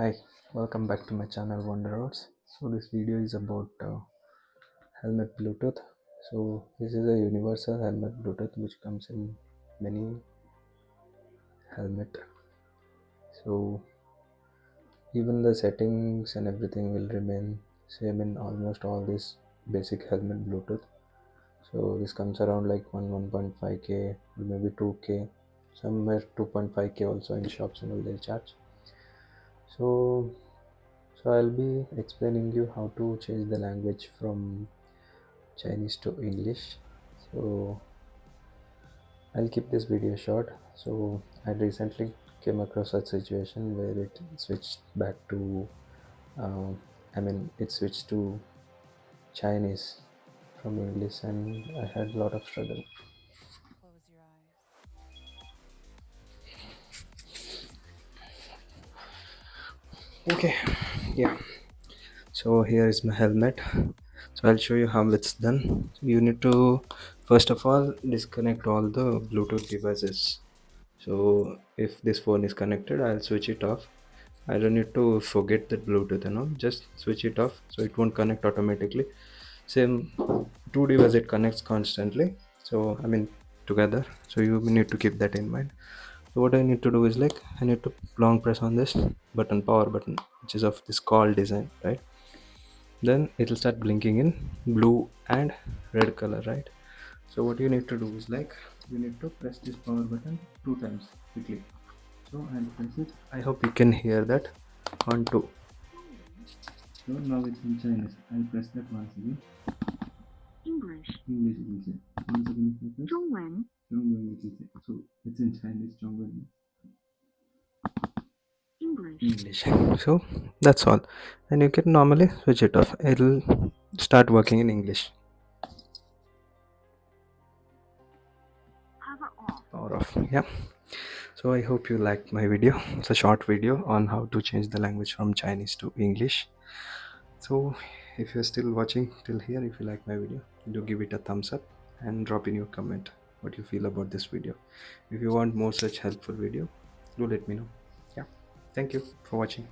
Hi, welcome back to my channel Wonder Roads. So this video is about helmet Bluetooth. So this is a universal helmet Bluetooth which comes in many helmet. So even the settings and everything will remain same in almost all this basic helmet Bluetooth. So this comes around like 1.5k or maybe 2k, somewhere 2.5k also in shops and all they'll charge. So I'll be explaining you how to change the language from Chinese to English. So I'll keep this video short. So I recently came across a situation where it switched back to it switched to Chinese from English, and I had a lot of struggle. Close your eyes. Okay, yeah. So here is my helmet. So I'll show you how it's done. So you need to first of all disconnect all the Bluetooth devices. So if this phone is connected, I'll switch it off. I don't need to forget that Bluetooth, just switch it off so it won't connect automatically. Same two devices, it connects constantly. So together. So you need to keep that in mind. So what I need to do is like I need to long press on this button, power button, which is of this call design, right? Then it'll start blinking in blue and red color, right? So what you need to do is like you need to press this power button two times quickly. So I'll press it. I hope you can hear that. On two. So now it's in Chinese. I'll press that once again. English. English it will say. Once again if I press 中文. Zhongwen it will say. So it's in Chinese Zhongwen. English. So that's all. And you can normally switch it off. It'll start working in English. Power off. Power off. Yeah. So I hope you liked my video. It's a short video on how to change the language from Chinese to English. So if you're still watching till here, if you like my video, do give it a thumbs up and drop in your comment what you feel about this video. If you want more such helpful video, do let me know. Yeah. Thank you for watching.